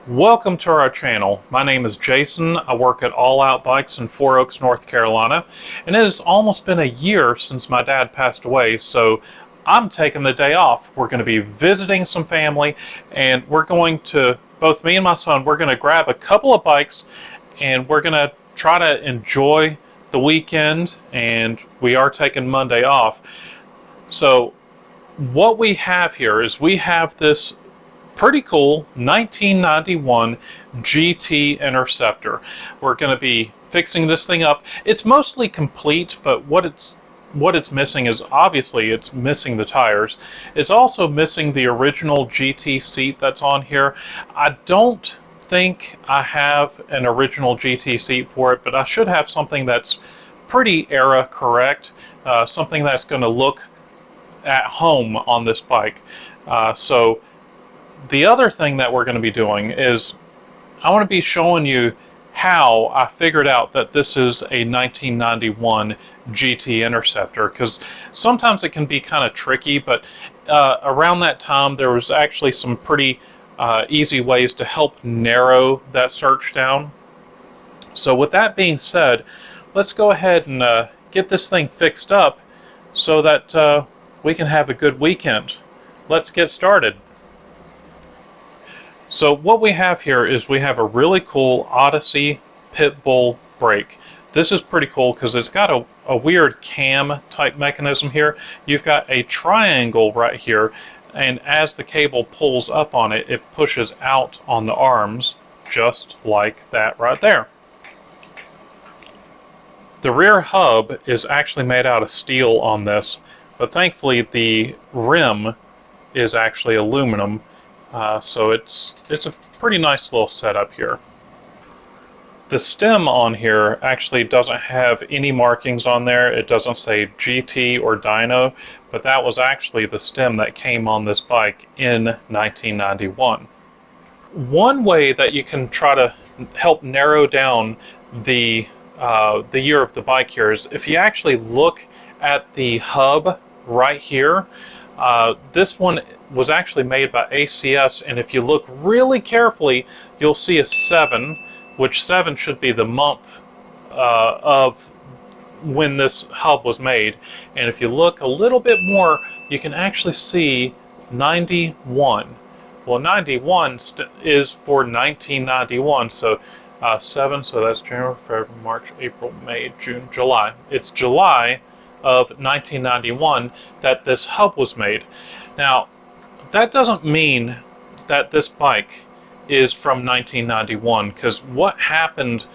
Welcome to our channel. My name is Jason. I work at All Out Bikes in Four Oaks, North Carolina, and it has almost been a year since my dad passed away, so I'm taking the day off. We're going to be visiting some family, and we're going to, both me and my son, we're going to grab a couple of bikes, and we're going to try to enjoy the weekend, and we are taking Monday off. So what we have here is we have this pretty cool 1991 GT Interceptor. We're going to be fixing this thing up. It's mostly complete, but what it's missing is obviously it's missing the tires. It's also missing the original GT seat that's on here. I don't think I have an original GT seat for it, but I should have something that's pretty era correct, something that's going to look at home on this bike. So the other thing that we're going to be doing is I want to be showing you how I figured out that this is a 1991 GT Interceptor, because sometimes it can be kind of tricky, but around that time there was actually some pretty easy ways to help narrow that search down. So with that being said, let's go ahead and get this thing fixed up so that we can have a good weekend. Let's get started. So what we have here is we have a really cool Odyssey Pitbull brake. This is pretty cool because it's got a weird cam type mechanism here. You've got a triangle right here, and as the cable pulls up on it, it pushes out on the arms just like that right there. The rear hub is actually made out of steel on this, but thankfully the rim is actually aluminum. So it's a pretty nice little setup here. The stem on here actually doesn't have any markings on there. It doesn't say GT or dyno, but that was actually the stem that came on this bike in 1991. One way that you can try to help narrow down the year of the bike here is if you actually look at the hub right here. This one was actually made by ACS, and if you look really carefully, you'll see a 7, which 7 should be the month of when this hub was made. And if you look a little bit more, you can actually see 91. Well, 91 is for 1991, so 7, so that's January, February, March, April, May, June, July. It's July of 1991 that this hub was made. Now, that doesn't mean that this bike is from 1991, because what happened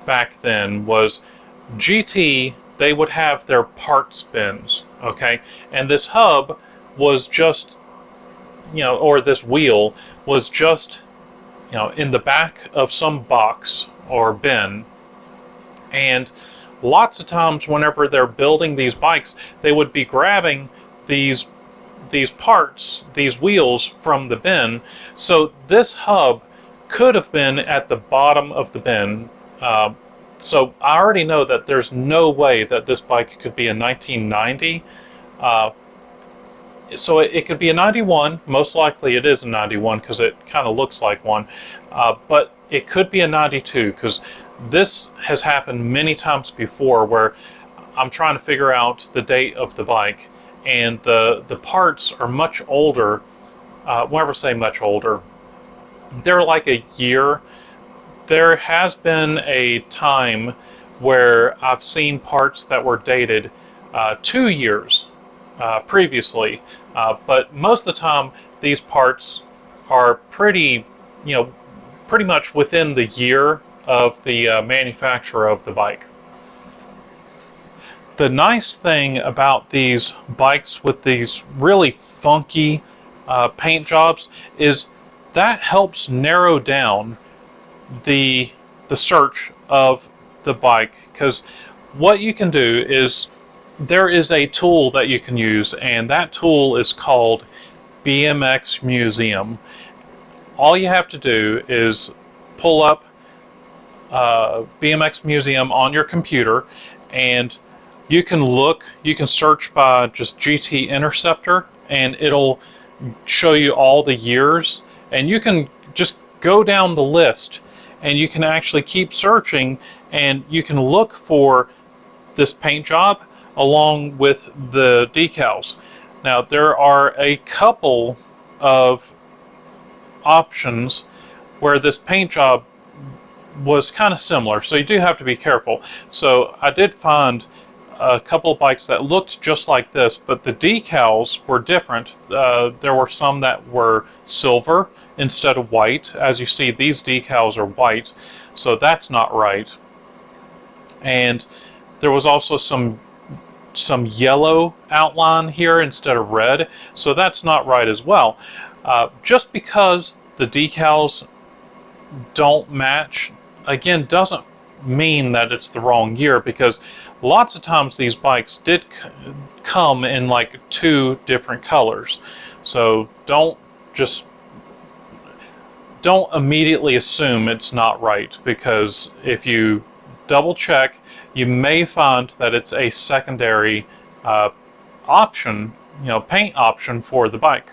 back then was GT, they would have their parts bins, okay? And this hub was just, or this wheel was just, in the back of some box or bin. And lots of times whenever they're building these bikes, they would be grabbing these parts, these wheels from the bin. So this hub could have been at the bottom of the bin. So I already know that there's no way that this bike could be a 1990. So it could be a 91. Most likely it is a 91 because it kind of looks like one. But it could be a 92 because this has happened many times before where I'm trying to figure out the date of the bike, and the parts are much older. Whenever I say much older, they're like a year. There has been a time where I've seen parts that were dated 2 years previously, but most of the time these parts are pretty much within the year of the manufacturer of the bike. The nice thing about these bikes with these really funky paint jobs is that helps narrow down the search of the bike, because what you can do is there is a tool that you can use, and that tool is called BMX Museum. All you have to do is pull up BMX Museum on your computer, and you can search by just GT Interceptor, and it'll show you all the years, and you can just go down the list and you can actually keep searching, and you can look for this paint job along with the decals. Now there are a couple of options where this paint job was kind of similar, so you do have to be careful. So I did find a couple of bikes that looked just like this, but the decals were different. There were some that were silver instead of white. As you see, these decals are white, so that's not right. And there was also some yellow outline here instead of red, so that's not right as well. Just because the decals don't match, again, doesn't mean that it's the wrong year, because lots of times these bikes did come in like 2 different colors. So don't immediately assume it's not right, because if you double check, you may find that it's a secondary option, paint option for the bike.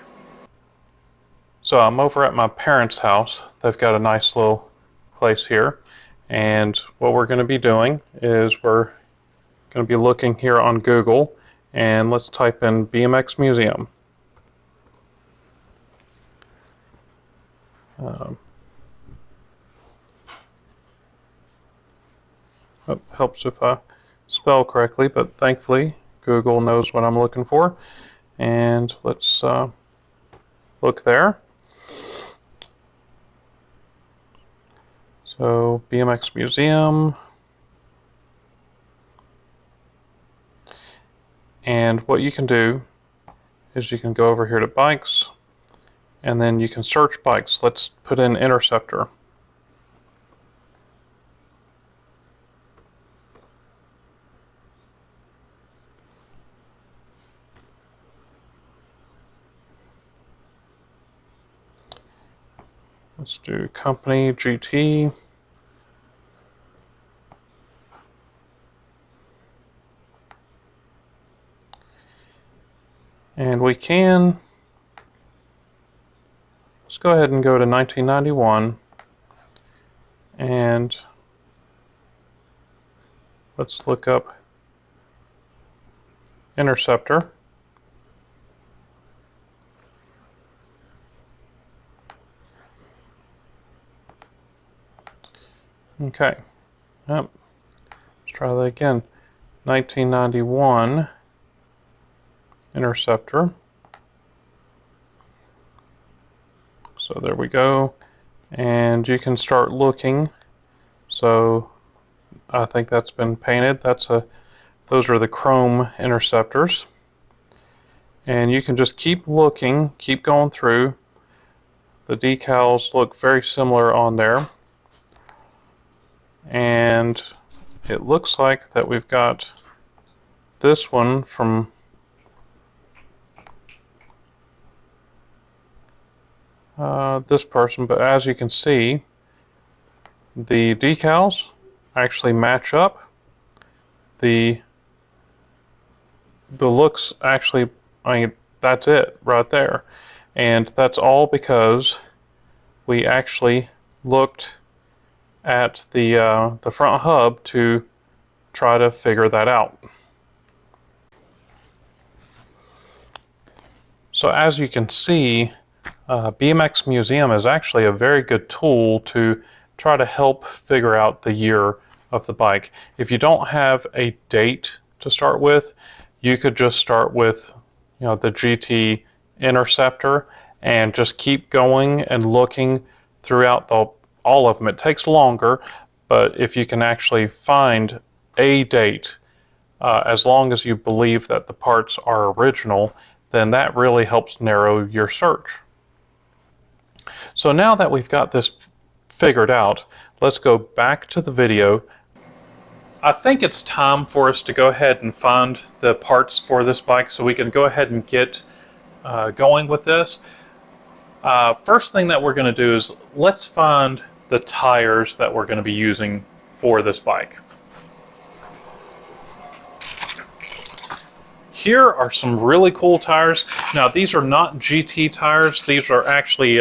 So I'm over at my parents' house. They've got a nice little place here, and what we're going to be doing is we're going to be looking here on Google, and let's type in BMX Museum. It helps if I spell correctly, but thankfully Google knows what I'm looking for. And let's look there. So BMX Museum. And what you can do is you can go over here to bikes, and then you can search bikes. Let's put in Interceptor. Let's do company GT. And we can, let's go ahead and go to 1991, and let's look up Interceptor. Okay, let's try that again. 1991 Interceptor. So there we go, and you can start looking. So I think that's been painted. Those are the chrome Interceptors, and you can just keep looking, keep going through. The decals look very similar on there, and it looks like that we've got this one from this person, but as you can see, the decals actually match up. The looks actually, I mean, that's it right there, and that's all because we actually looked at the front hub to try to figure that out. So as you can see, BMX Museum is actually a very good tool to try to help figure out the year of the bike. If you don't have a date to start with, you could just start with the GT Interceptor and just keep going and looking throughout all of them. It takes longer, but if you can actually find a date, as long as you believe that the parts are original, then that really helps narrow your search. So now that we've got this figured out, let's go back to the video. I think it's time for us to go ahead and find the parts for this bike so we can go ahead and get going with this. First thing that we're going to do is let's find the tires that we're going to be using for this bike. Here are some really cool tires. Now these are not GT tires, these are actually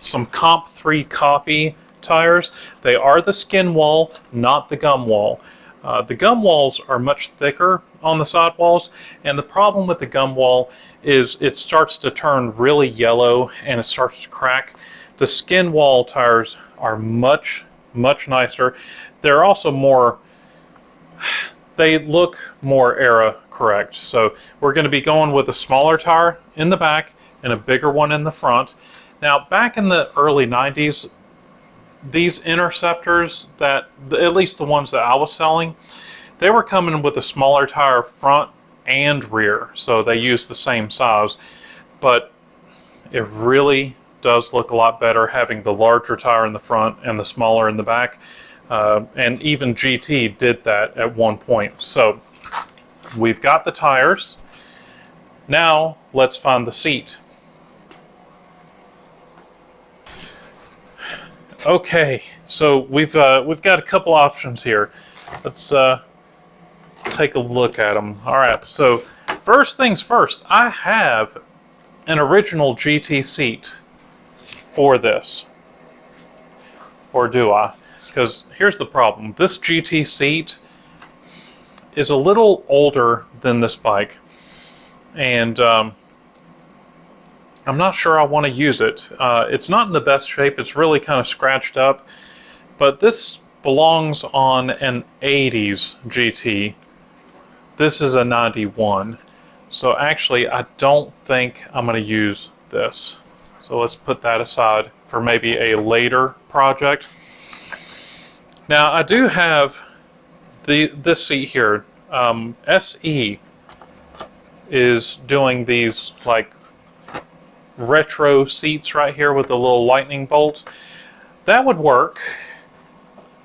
some Comp 3 copy tires. They are the skin wall, not the gum wall. The gum walls are much thicker on the sidewalls, and the problem with the gum wall is it starts to turn really yellow and it starts to crack. The skin wall tires are much nicer. They're also more, they look more era correct. So we're going to be going with a smaller tire in the back and a bigger one in the front. Now, back in the early 90s, these Interceptors, that at least the ones that I was selling, they were coming with a smaller tire front and rear, so they used the same size, but it really does look a lot better having the larger tire in the front and the smaller in the back, and even GT did that at one point. So we've got the tires. Now let's find the seat. Okay, so we've got a couple options here. Let's take a look at them. All right, so first things first, I have an original GT seat for this. Or do I? Because here's the problem. This GT seat is a little older than this bike, and I'm not sure I want to use it. It's not in the best shape. It's really kind of scratched up, but this belongs on an 80s GT. This is a 91. So actually, I don't think I'm going to use this. So let's put that aside for maybe a later project. Now, I do have this seat here. SE is doing these like retro seats right here with a little lightning bolt. That would work,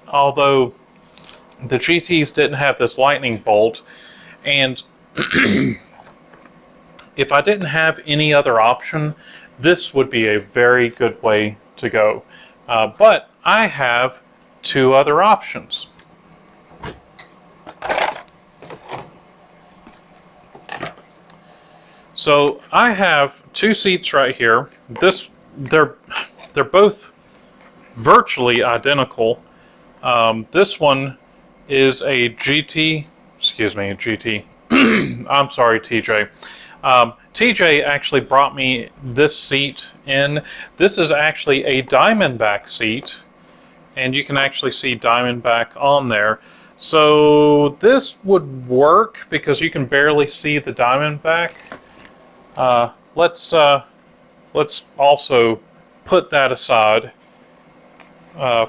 although the GTs didn't have this lightning bolt, and if I didn't have any other option, this would be a very good way to go. But I have two other options. So I have two seats right here. They're both virtually identical. This one is a GT. Excuse me, GT. I'm sorry, TJ. TJ actually brought me this seat in. This is actually a Diamondback seat, and you can actually see Diamondback on there. So this would work because you can barely see the Diamondback. Let's also put that aside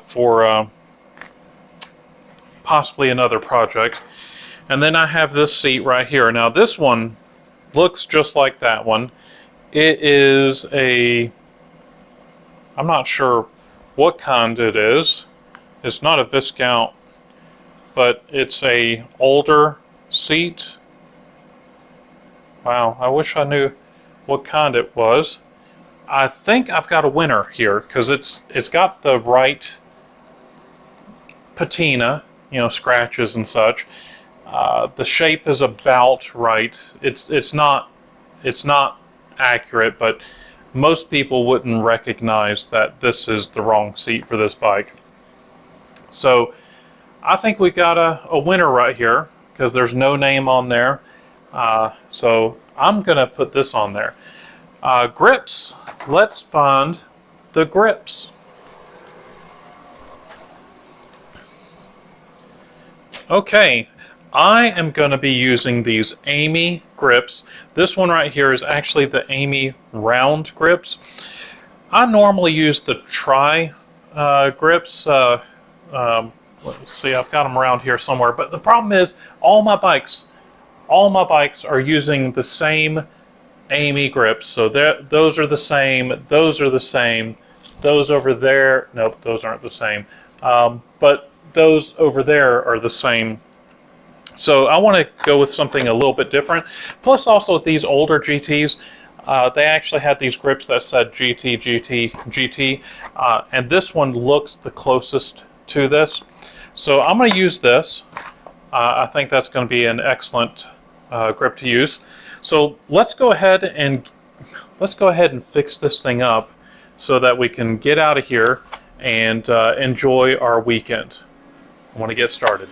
for possibly another project. And then I have this seat right here. Now this one looks just like that one. It is a, I'm not sure what kind it is. It's not a Viscount, but it's a older seat. Wow, I wish I knew what kind it was. I think I've got a winner here because it's got the right patina, you know, scratches and such. The shape is about right. It's not accurate, but most people wouldn't recognize that this is the wrong seat for this bike. So I think we got a winner right here because there's no name on there. So I'm gonna put this on there. Grips. Let's find the grips. Okay, I am going to be using these Amy grips. This one right here is actually the Amy round grips. I normally use the Tri grips. Let's see, I've got them around here somewhere. But the problem is, all my bikes are using the same Amy grips. So those are the same. Those are the same. Those over there, nope, those aren't the same. But those over there are the same. So I want to go with something a little bit different. Plus also these older GTs, they actually had these grips that said GT, GT, GT. And this one looks the closest to this. So I'm going to use this. I think that's going to be an excellent grip to use. So let's go ahead and fix this thing up so that we can get out of here and enjoy our weekend. I want to get started.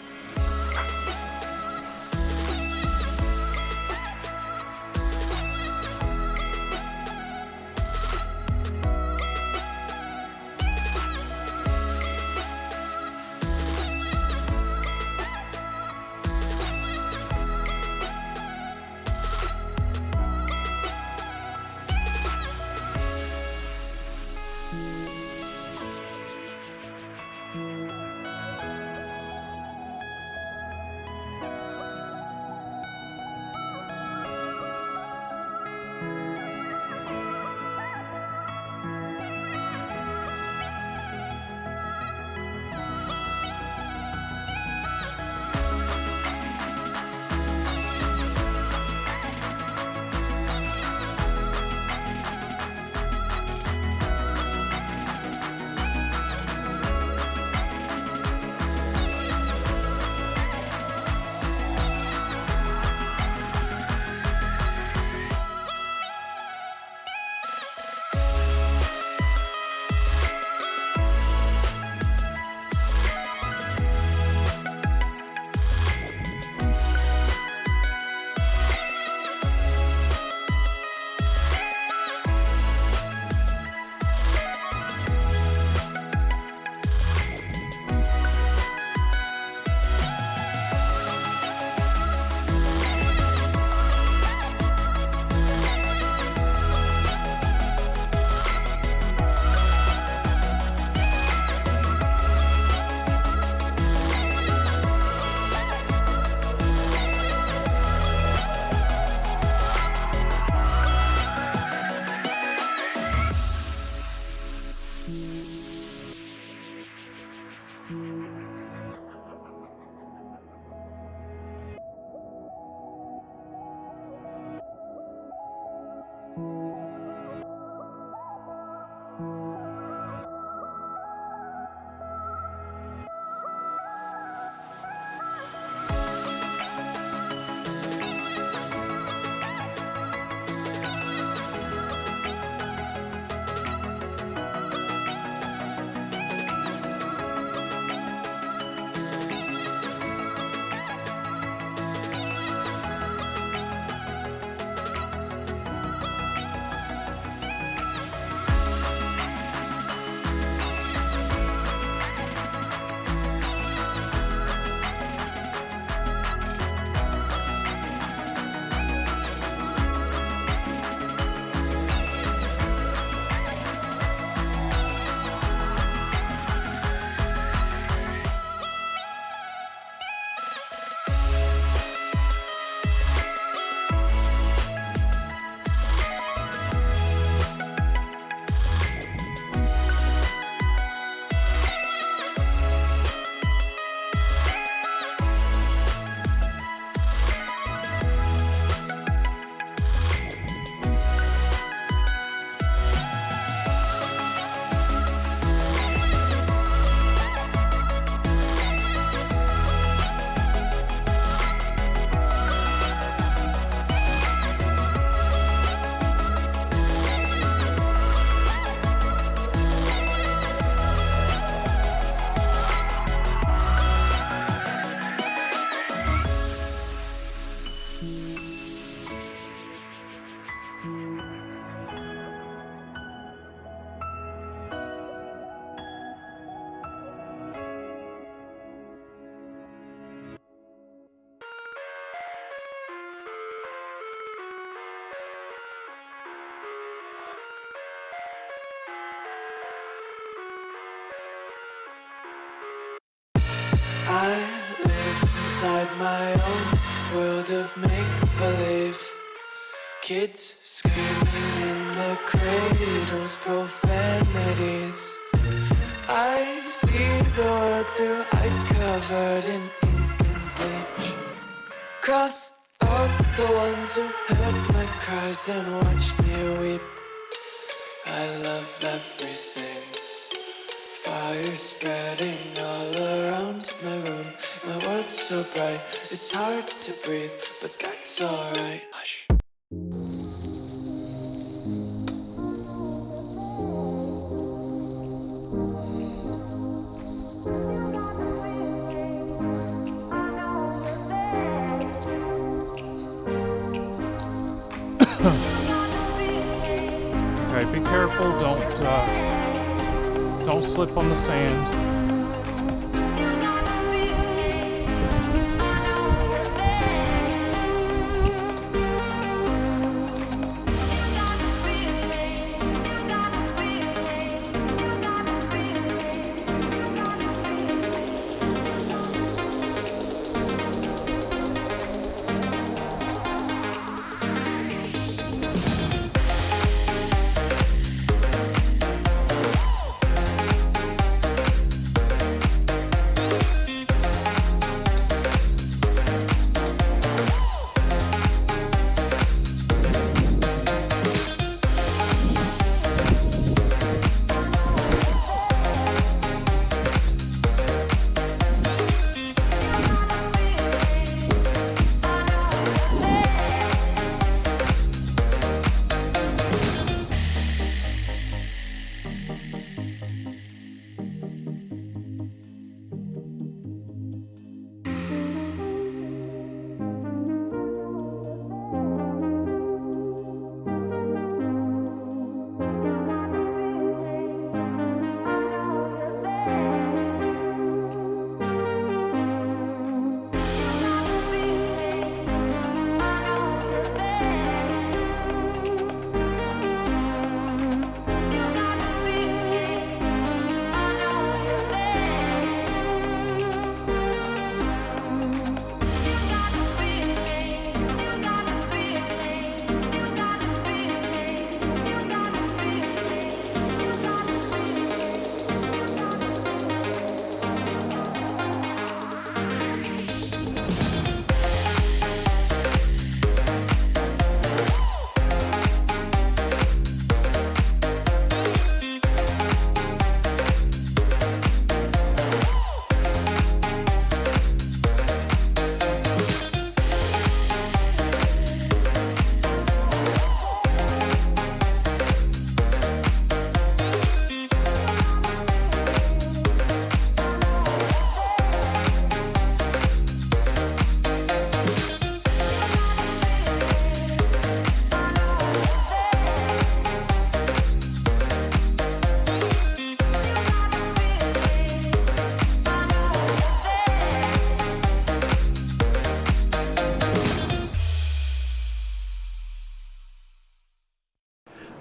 I live inside my own world of make-believe. Kids screaming in the cradles, profanities. I see the world through ice covered in ink and bleach. Cross out the ones who heard my cries and watched me weep. I love everything. Fire spreading all around my room. My world's so bright, it's hard to breathe, but that's alright. Hush. careful. Don't slip on the sand.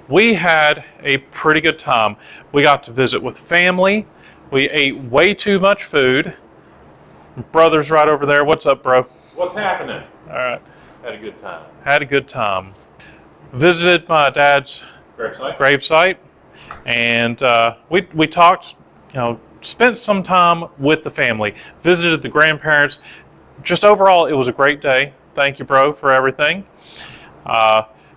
We had a pretty good time. We got to visit with family. We ate way too much food. Brother's right over there. What's up, bro? What's happening? All right. Had a good time. Had a good time. Visited my dad's gravesite, and we talked. Spent some time with the family. Visited the grandparents. Just overall, it was a great day. Thank you, bro, for everything.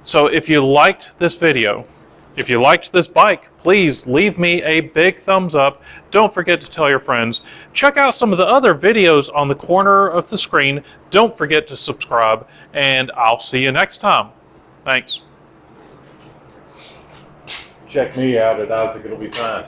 So if you liked this video, if you liked this bike, please leave me a big thumbs up. Don't forget to tell your friends. Check out some of the other videos on the corner of the screen. Don't forget to subscribe, and I'll see you next time. Thanks. Check me out at Isaac, it'll be fine.